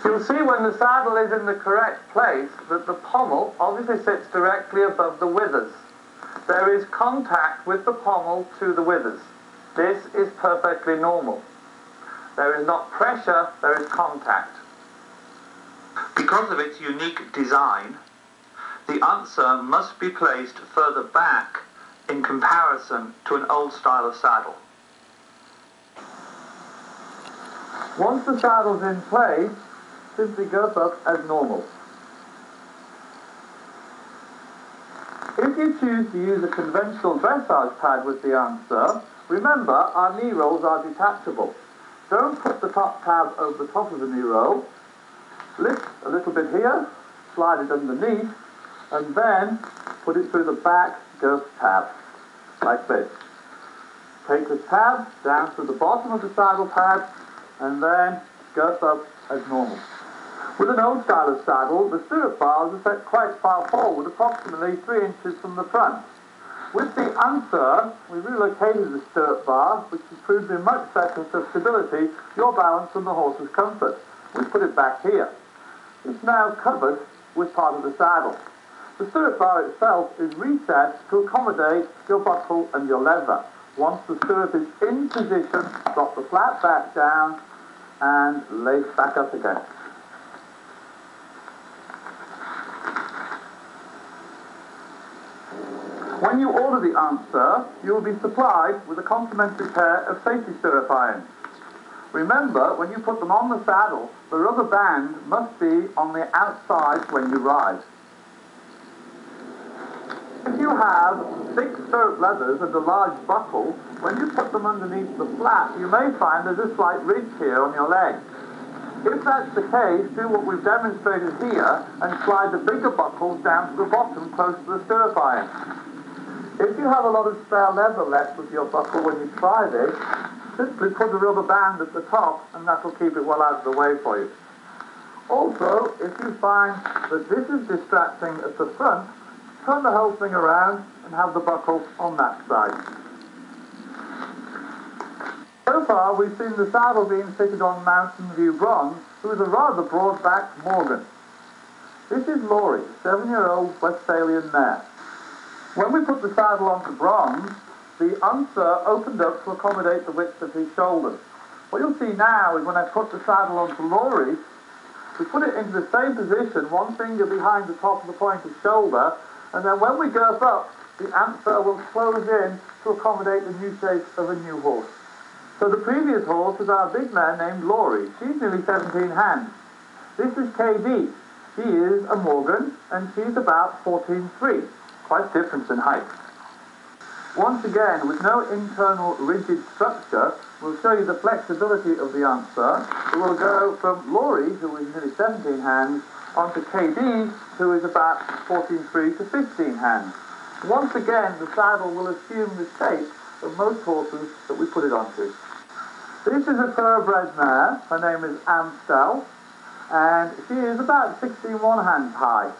You'll see when the saddle is in the correct place that the pommel obviously sits directly above the withers. There is contact with the pommel to the withers. This is perfectly normal. There is not pressure, there is contact. Because of its unique design, the Ansur must be placed further back in comparison to an old style of saddle. Once the saddle's in place, simply goes up as normal. If you choose to use a conventional dressage pad with the Ansur, remember our knee rolls are detachable. Don't put the top tab over the top of the knee roll. Lift a little bit here, slide it underneath, and then put it through the back girth tab, like this. Take the tab down to the bottom of the saddle pad, and then girth up as normal. With an old style of saddle, the stirrup bars are set quite far forward, approximately 3 inches from the front. With the Ansur, we relocated the stirrup bar, which has proved to be much better for stability, your balance, and the horse's comfort. We put it back here. It's now covered with part of the saddle. The stirrup bar itself is recessed to accommodate your buckle and your leather. Once the stirrup is in position, drop the flat back down and lace back up again. When you order the Ansur, you will be supplied with a complimentary pair of safety stirrup irons. Remember, when you put them on the saddle, the rubber band must be on the outside when you ride. If you have thick stirrup leathers and a large buckle, when you put them underneath the flap, you may find there's a slight ridge here on your leg. If that's the case, do what we've demonstrated here and slide the bigger buckles down to the bottom close to the stirrup iron. If you have a lot of spare leather left with your buckle when you try this, simply put a rubber band at the top and that will keep it well out of the way for you. Also, if you find that this is distracting at the front, turn the whole thing around and have the buckle on that side. So far, we've seen the saddle being fitted on Mountain View Bronze, who is a rather broad-backed Morgan. This is Laurie, 7-year-old Westphalian mare. When we put the saddle onto Bronze, the Ansur opened up to accommodate the width of his shoulders. What you'll see now is when I put the saddle onto Laurie, we put it into the same position, one finger behind the top of the pointed shoulder, and then when we girth up, the Ansur will close in to accommodate the new shape of a new horse. So the previous horse was our big mare named Laurie. She's nearly 17 hands. This is KB. She is a Morgan, and she's about 14'3". Quite different in height. Once again, with no internal rigid structure, we'll show you the flexibility of the Ansur. It will go from Laurie, who is nearly 17 hands, onto KB, who is about 14'3" to 15 hands. Once again, the saddle will assume the shape of most horses that we put it onto. This is a thoroughbred mare. Her name is Ansur, and she is about 16 hands high.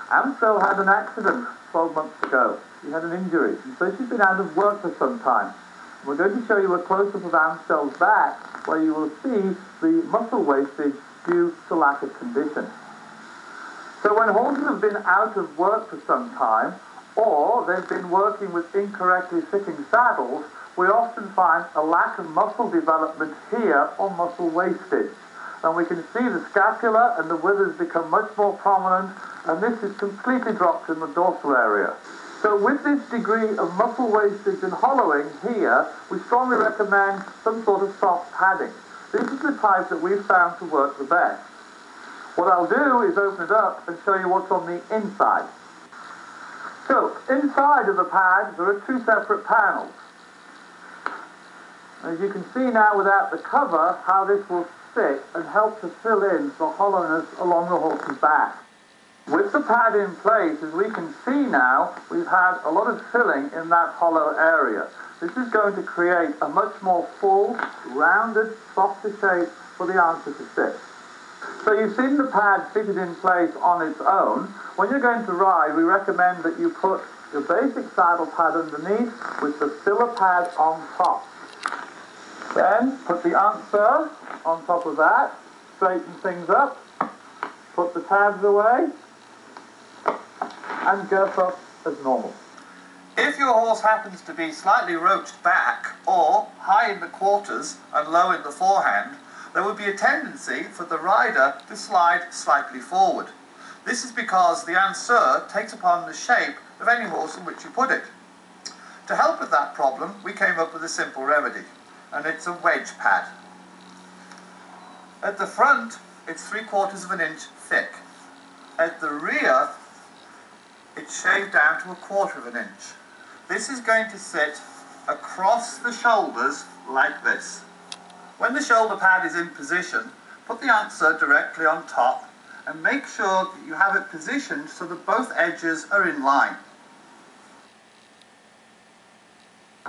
Ansur had an accident 12 months ago. She had an injury, and so she's been out of work for some time. We're going to show you a close-up of Ansur's back, where you will see the muscle wastage due to lack of condition. So when horses have been out of work for some time, or they've been working with incorrectly fitting saddles, we often find a lack of muscle development here or muscle wastage. And we can see the scapula and the withers become much more prominent, and this is completely dropped in the dorsal area. So with this degree of muscle wastage and hollowing here, we strongly recommend some sort of soft padding. This is the type that we've found to work the best. What I'll do is open it up and show you what's on the inside. So, inside of the pad, there are 2 separate panels. As you can see now without the cover, how this will sit and help to fill in the hollowness along the horse's back. With the pad in place, as we can see now, we've had a lot of filling in that hollow area. This is going to create a much more full, rounded, softer shape for the Ansur to sit. So you've seen the pad fitted in place on its own. When you're going to ride, we recommend that you put your basic saddle pad underneath with the filler pad on top. Then put the Ansur on top of that, straighten things up, put the tabs away, and girth up as normal. If your horse happens to be slightly roached back, or high in the quarters and low in the forehand, there would be a tendency for the rider to slide slightly forward. This is because the Ansur takes upon the shape of any horse in which you put it. To help with that problem, we came up with a simple remedy, and it's a wedge pad. At the front, it's 3/4 of an inch thick. At the rear, it's shaved down to 1/4 of an inch. This is going to sit across the shoulders like this. When the shoulder pad is in position, put the Ansur directly on top and make sure that you have it positioned so that both edges are in line.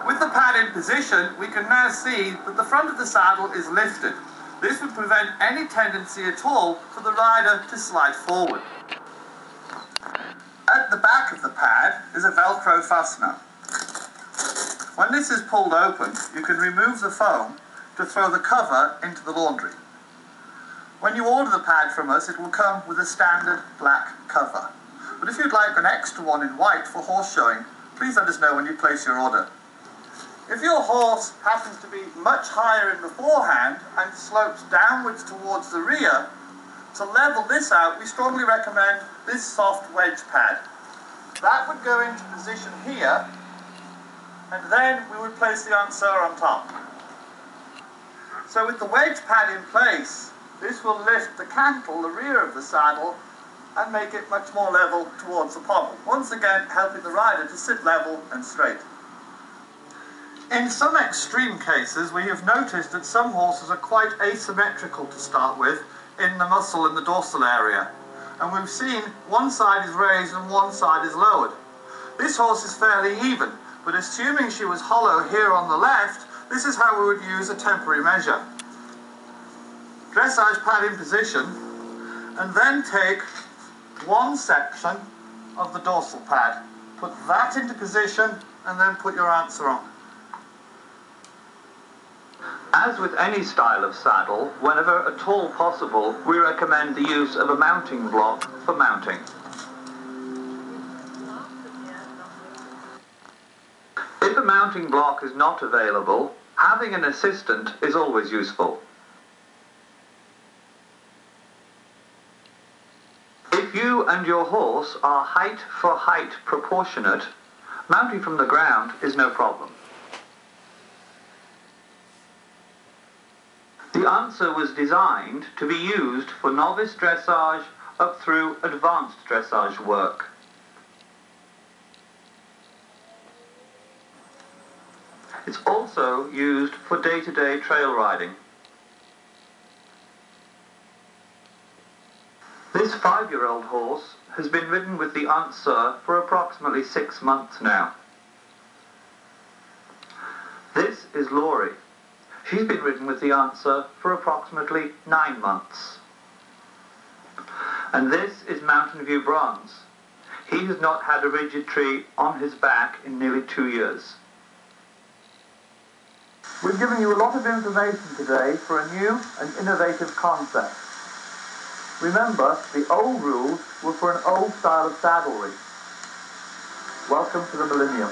With the pad in position, we can now see that the front of the saddle is lifted. This would prevent any tendency at all for the rider to slide forward. At the back of the pad is a Velcro fastener. When this is pulled open, you can remove the foam to throw the cover into the laundry. When you order the pad from us, it will come with a standard black cover. But if you'd like an extra one in white for horse showing, please let us know when you place your order. If your horse happens to be much higher in the forehand and slopes downwards towards the rear, to level this out, we strongly recommend this soft wedge pad. That would go into position here, and then we would place the Ansur on top. So with the wedge pad in place, this will lift the cantle, the rear of the saddle, and make it much more level towards the pommel. Once again, helping the rider to sit level and straight. In some extreme cases, we have noticed that some horses are quite asymmetrical to start with in the muscle in the dorsal area. And we've seen one side is raised and one side is lowered. This horse is fairly even, but assuming she was hollow here on the left, this is how we would use a temporary measure. Dressage pad in position, and then take one section of the dorsal pad. Put that into position, and then put your Ansur on. As with any style of saddle, whenever at all possible, we recommend the use of a mounting block for mounting. If a mounting block is not available, having an assistant is always useful. If you and your horse are height for height proportionate, mounting from the ground is no problem. The Ansur was designed to be used for novice dressage up through advanced dressage work. It's also used for day-to-day trail riding. This 5-year-old horse has been ridden with the Ansur for approximately 6 months now. This is Laurie. She's been ridden with the Ansur for approximately 9 months. And this is Mountain View Bronze. He has not had a rigid tree on his back in nearly 2 years. We've given you a lot of information today for a new and innovative concept. Remember, the old rules were for an old style of saddlery. Welcome to the millennium.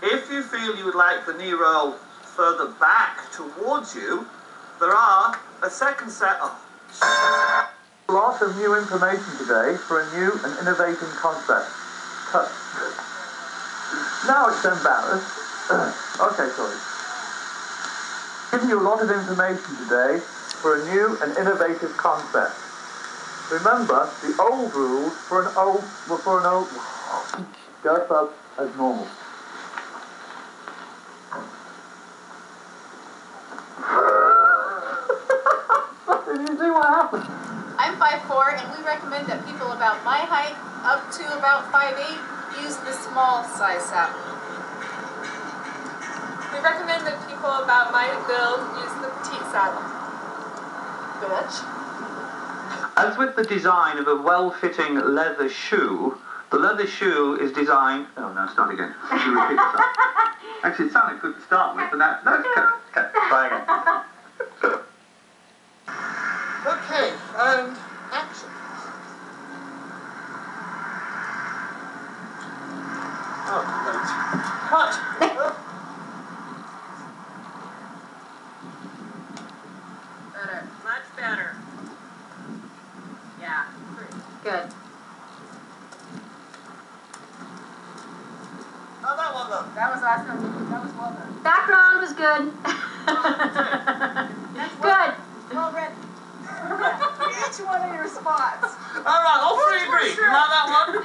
If you feel you would like the knee roll further back towards you, there are a second set of... A lot of new information today for a new and innovative concept. Now it's embarrassed. Okay, sorry. Giving you a lot of information today for a new and innovative concept. Remember, the old rules for an old go up as normal. Did you see what happened? I'm 5'4", and we recommend that people about my height up to about 5'8" use the small size saddle. We recommend that people about my build use the petite saddle. Bitch. As with the design of a well-fitting leather shoe, the leather shoe is designed... Oh, no, start again. You repeat yourself. Actually, it sounded good to start with, but that's okay. Try again. Okay, and action. Oh, great. Cut! Better. Much better. Yeah. Good. How'd that one look? That was awesome. That was well done. Background was good. Good. Well read. Each one of your spots. All right, all three agree. You like that one?